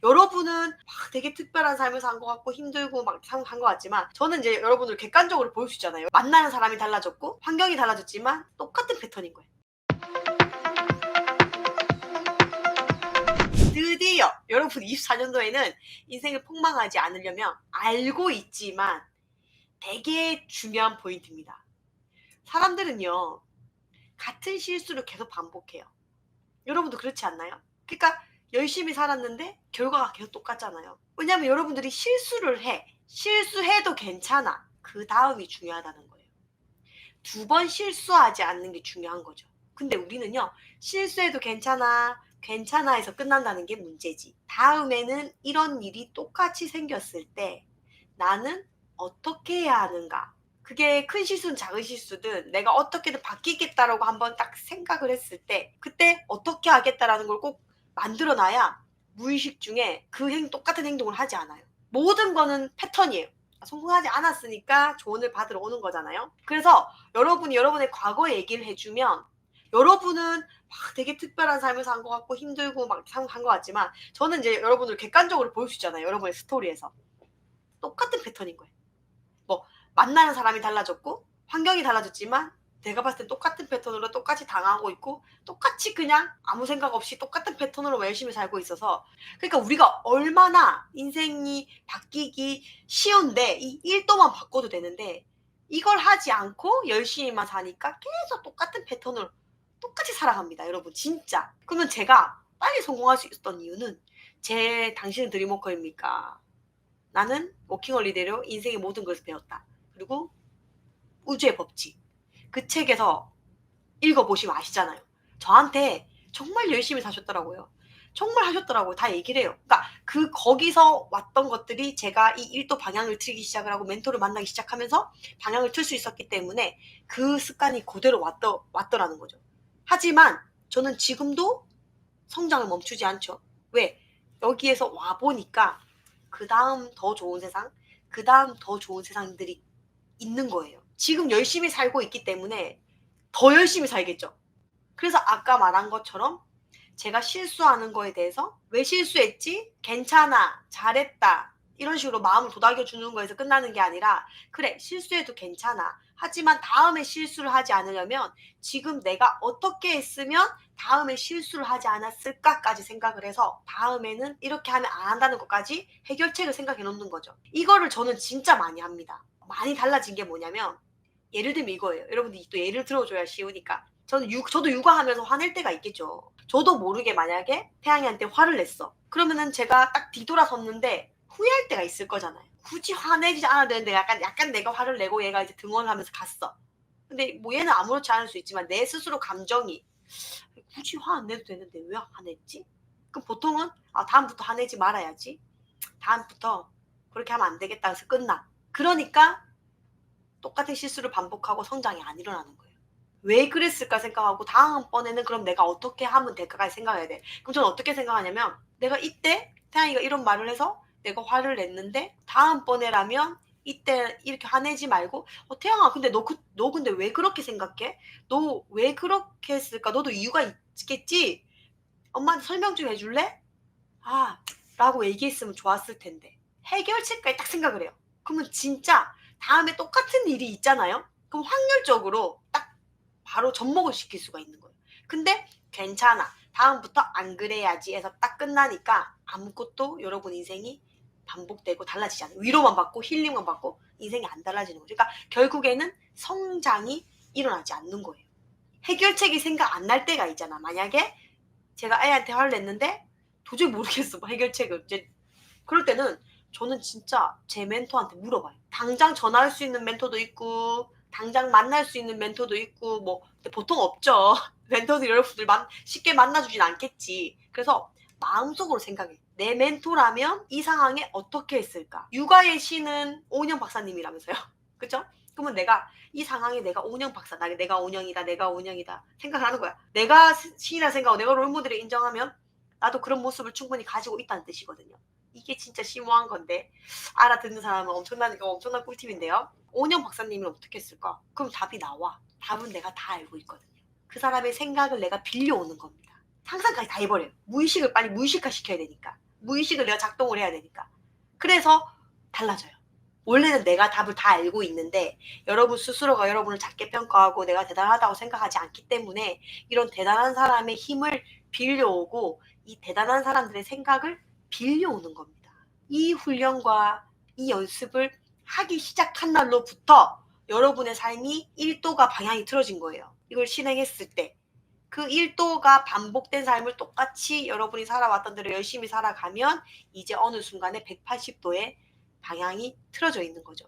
여러분은 막 되게 특별한 삶을 산 것 같고 힘들고 막 산 것 같지만 저는 이제 여러분들 객관적으로 볼 수 있잖아요. 만나는 사람이 달라졌고 환경이 달라졌지만 똑같은 패턴인 거예요. 드디어 여러분 24년도에는 인생을 폭망하지 않으려면 알고 있지만 되게 중요한 포인트입니다. 사람들은요, 같은 실수를 계속 반복해요. 여러분도 그렇지 않나요? 그러니까 열심히 살았는데 결과가 계속 똑같잖아요. 왜냐하면 여러분들이 실수를 해. 실수해도 괜찮아. 그 다음이 중요하다는 거예요. 2번 실수하지 않는 게 중요한 거죠. 근데 우리는요, 실수해도 괜찮아, 괜찮아 해서 끝난다는 게 문제지. 다음에는 이런 일이 똑같이 생겼을 때 나는 어떻게 해야 하는가? 그게 큰 실수든 작은 실수든 내가 어떻게든 바뀌겠다라고 한번 딱 생각을 했을 때 그때 어떻게 하겠다라는 걸 꼭 만들어 놔야 무의식 중에 똑같은 행동을 하지 않아요. 모든 거는 패턴이에요. 성공하지 않았으니까 조언을 받으러 오는 거잖아요. 그래서 여러분이 여러분의 과거 얘기를 해주면 여러분은 막 되게 특별한 삶을 산 것 같고 힘들고 막 산 것 같지만 저는 이제 여러분을 객관적으로 볼 수 있잖아요. 여러분의 스토리에서. 똑같은 패턴인 거예요. 뭐 만나는 사람이 달라졌고 환경이 달라졌지만 내가 봤을 때 똑같은 패턴으로 똑같이 당하고 있고 똑같이 그냥 아무 생각 없이 똑같은 패턴으로 열심히 살고 있어서 그러니까 우리가 얼마나 인생이 바뀌기 쉬운데 이 1도만 바꿔도 되는데 이걸 하지 않고 열심히만 사니까 계속 똑같은 패턴으로 똑같이 살아갑니다. 여러분 진짜. 그러면 제가 빨리 성공할 수 있었던 이유는 당신은 드림워커입니까? 나는 워킹홀리데이로 인생의 모든 것을 배웠다. 그리고 우주의 법칙. 그 책에서 읽어보시면 아시잖아요. 저한테 정말 열심히 사셨더라고요. 정말 하셨더라고요. 다 얘기를 해요. 그러니까 거기서 왔던 것들이 제가 이 일도 방향을 틀기 시작을 하고 멘토를 만나기 시작하면서 방향을 틀 수 있었기 때문에 그 습관이 그대로 왔더라는 거죠. 하지만 저는 지금도 성장을 멈추지 않죠. 왜? 여기에서 와보니까 그 다음 더 좋은 세상, 그 다음 더 좋은 세상들이 있는 거예요. 지금 열심히 살고 있기 때문에 더 열심히 살겠죠. 그래서 아까 말한 것처럼 제가 실수하는 거에 대해서 왜 실수했지? 괜찮아, 잘했다. 이런 식으로 마음을 도닥여 주는 거에서 끝나는 게 아니라 그래, 실수해도 괜찮아. 하지만 다음에 실수를 하지 않으려면 지금 내가 어떻게 했으면 다음에 실수를 하지 않았을까까지 생각을 해서 다음에는 이렇게 하면 안 한다는 것까지 해결책을 생각해 놓는 거죠. 이거를 저는 진짜 많이 합니다. 많이 달라진 게 뭐냐면 예를 들면 이거예요. 여러분들이 또 예를 들어줘야 쉬우니까. 저도 육아하면서 화낼 때가 있겠죠. 저도 모르게 만약에 태양이한테 화를 냈어. 그러면은 제가 딱 뒤돌아섰는데 후회할 때가 있을 거잖아요. 굳이 화내지 않아도 되는데 약간 내가 화를 내고 얘가 이제 등원하면서 갔어. 근데 뭐 얘는 아무렇지 않을 수 있지만 내 스스로 감정이 굳이 화 안 내도 되는데 왜 화냈지? 그럼 보통은 다음부터 화내지 말아야지. 다음부터 그렇게 하면 안 되겠다 해서 끝나. 그러니까 똑같은 실수를 반복하고 성장이 안 일어나는 거예요. 왜 그랬을까 생각하고 다음번에는 그럼 내가 어떻게 하면 될까까지 생각해야 돼. 그럼 저는 어떻게 생각하냐면 내가 이때 태양이가 이런 말을 해서 내가 화를 냈는데 다음번에라면 이때 이렇게 화내지 말고 태양아 근데 너 근데 왜 그렇게 생각해? 너 왜 그렇게 했을까? 너도 이유가 있겠지? 엄마한테 설명 좀 해줄래? 라고 얘기했으면 좋았을 텐데. 해결책까지 딱 생각을 해요. 그러면 진짜 다음에 똑같은 일이 있잖아요. 그럼 확률적으로 딱 바로 접목을 시킬 수가 있는 거예요. 근데 괜찮아. 다음부터 안 그래야지 해서 딱 끝나니까 아무것도 여러분 인생이 반복되고 달라지지 않아요. 위로만 받고 힐링만 받고 인생이 안 달라지는 거죠. 그러니까 결국에는 성장이 일어나지 않는 거예요. 해결책이 생각 안 날 때가 있잖아. 만약에 제가 애한테 화를 냈는데 도저히 모르겠어. 해결책을. 이제 그럴 때는 저는 진짜 제 멘토한테 물어봐요. 당장 전화할 수 있는 멘토도 있고 당장 만날 수 있는 멘토도 있고 뭐 근데 보통 없죠. 멘토들 여러분들 쉽게 만나주진 않겠지. 그래서 마음속으로 생각해. 내 멘토라면 이 상황에 어떻게 했을까? 육아의 신은 오은영 박사님이라면서요. 그쵸? 그러면 내가 이 상황에 내가 오은영 박사다. 내가 오은영이다. 생각을 하는 거야. 내가 신이라 생각하고 내가 롤모델을 인정하면 나도 그런 모습을 충분히 가지고 있다는 뜻이거든요. 이게 진짜 심오한 건데 알아듣는 사람은 엄청난 꿀팁인데요. 오은영 박사님은 어떻게 했을까? 그럼 답이 나와. 답은 내가 다 알고 있거든요. 그 사람의 생각을 내가 빌려오는 겁니다. 상상까지 다 해버려요. 무의식을 빨리 무의식화 시켜야 되니까. 무의식을 내가 작동을 해야 되니까. 그래서 달라져요. 원래는 내가 답을 다 알고 있는데 여러분 스스로가 여러분을 작게 평가하고 내가 대단하다고 생각하지 않기 때문에 이런 대단한 사람의 힘을 빌려오고 이 대단한 사람들의 생각을 빌려오는 겁니다. 이 훈련과 이 연습을 하기 시작한 날로부터 여러분의 삶이 1도가 방향이 틀어진 거예요. 이걸 실행했을 때. 그 1도가 반복된 삶을 똑같이 여러분이 살아왔던 대로 열심히 살아가면 이제 어느 순간에 180도의 방향이 틀어져 있는 거죠.